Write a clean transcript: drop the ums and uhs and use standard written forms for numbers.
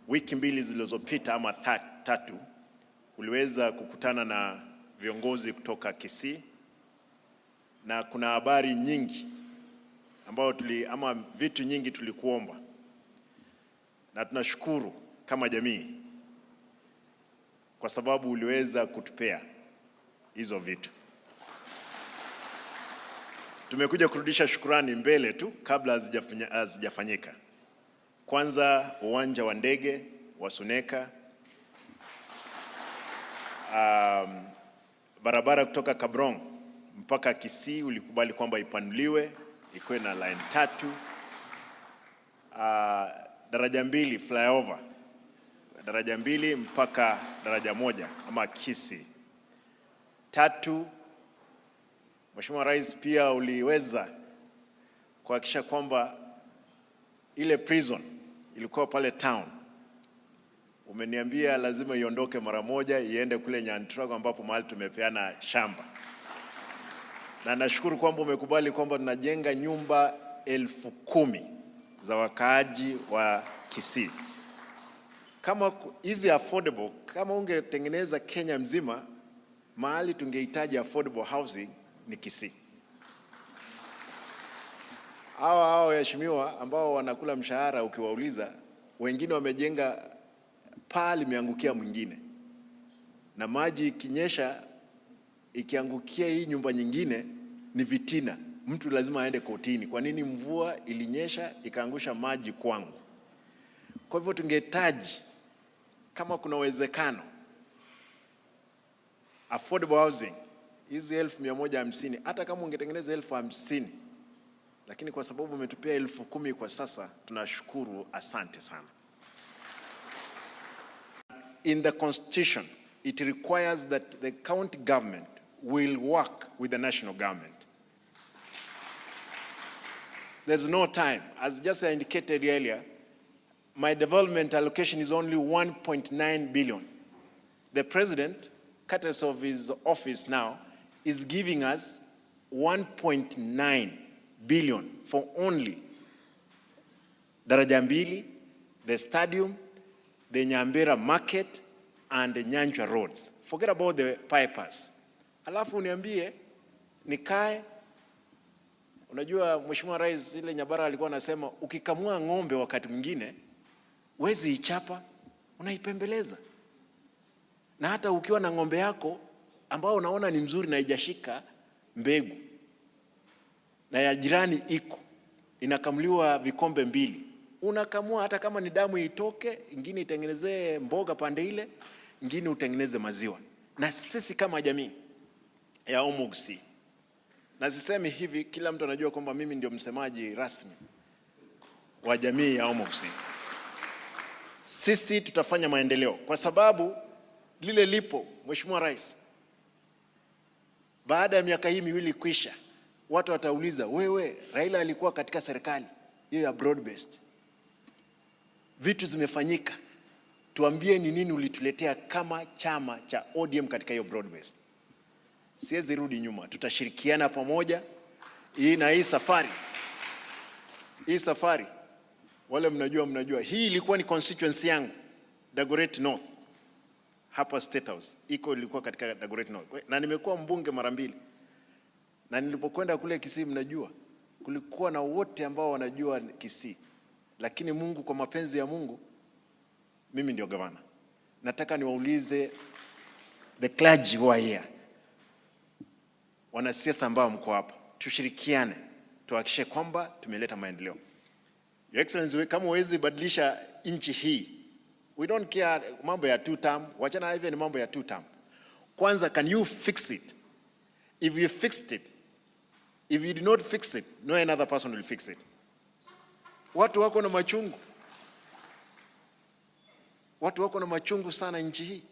wiki mbili zilizopita ama tatu uliweza kukutana na viongozi kutoka Kisii, na kuna habari nyingi ambao vitu nyingi tulikuomba, na tunashukuru kama jamii kwa sababu uliweza kutupea hizo vitu. Tumekuja kurudisha shukrani mbele tu kabla hazijafanyika. Kwanza, uwanja wa ndege wa Suneka, barabara kutoka Kabrong mpaka Kisii ulikubali kwamba ipanuliwe ikuwe na line 3, daraja 2 flyover, daraja 2 mpaka daraja 1 ama Kisii. 3, Mheshimiwa Rais, pia uliweza kuhakikisha kwamba ile prison ilikuwa pale town, umeniambia lazima iondoke mara moja iende kule Nyantrago ambapo mahali tumepeana shamba, na nashukuru kwamba umekubali kwamba tunajenga nyumba 10,000 za wakaaji wa Kisii. Kama hizi affordable, kama ungetengeneza Kenya mzima, mahali tungehitaji affordable housing ni Kisii. Hao waheshimiwa ambao wanakula mshahara, ukiwauliza wengine wamejenga paa limeangukia mwingine, na maji ikinyesha ikiangukia hii nyumba nyingine ni vitina, mtu lazima aende kotini. Kwa nini mvua ilinyesha ikaangusha maji kwangu? Kwa hivyo tungehitaji, kama kuna uwezekano, affordable housing hizi 1,150, hata kama ungetengeneza 50,000, lakini kwa sababu umetupia 10,000 kwa sasa, tunashukuru, asante sana. In the Constitution, it requires that the county government will work with the national government. There's no time. As just indicated earlier, my development allocation is only 1.9 billion. The President, courtesy of his office now, is giving us 1.9 billion for only Daraja Mbili, the stadium, the Nyambera market, and the Nyanchwa roads. Forget about the bypass. Alafu uniambie nikae. Unajua Mheshimiwa Rais, ile Nyabara alikuwa anasema ukikamua ng'ombe wakati mwingine wezi ichapa, unaipembeleza. Na hata ukiwa na ng'ombe yako ambao unaona ni mzuri na haijashika mbegu, na ya jirani iko inakamuliwa vikombe 2, unakamua hata kama ni damu itoke, ingine itengenezee mboga pande ile, ingine utengeneze maziwa. Na sisi kama jamii ya Omo Gusii, na sisemi hivi, kila mtu anajua kwamba mimi ndio msemaji rasmi wa jamii ya Omo Gusii, sisi tutafanya maendeleo kwa sababu lile lipo. Mheshimiwa Rais, baada ya miaka hii 2 kuisha, watu watauliza, wewe Raila alikuwa katika serikali hiyo ya broad based, vitu zimefanyika, tuambie ni nini ulituletea kama chama cha ODM katika hiyo broad based. Siwezi rudi nyuma, tutashirikiana pamoja. Hii safari wale mnajua hii ilikuwa ni constituency yangu, Dagoretti North, hapa State House ilikuwa katika Dagoretti North, na nimekuwa mbunge mara 2. Na nilipokwenda kule Kisii, mnajua kulikuwa na wote ambao wanajua Kisii, lakini Mungu, kwa mapenzi ya Mungu, mimi ndio gavana. Nataka niwaulize the clergy who are here, wanasiasa ambao mko hapa, tushirikiane tuhakikishe kwamba tumeleta maendeleo. Your Excellency, kama huwezi badilisha nchi hii, we don't care mambo ya 2 term, wachana hivi ni mambo ya 2 term. Kwanza, can you fix it? If you fixed it, if you did not fix it, no another person will fix it. Watu wako na machungu sana nchi hii.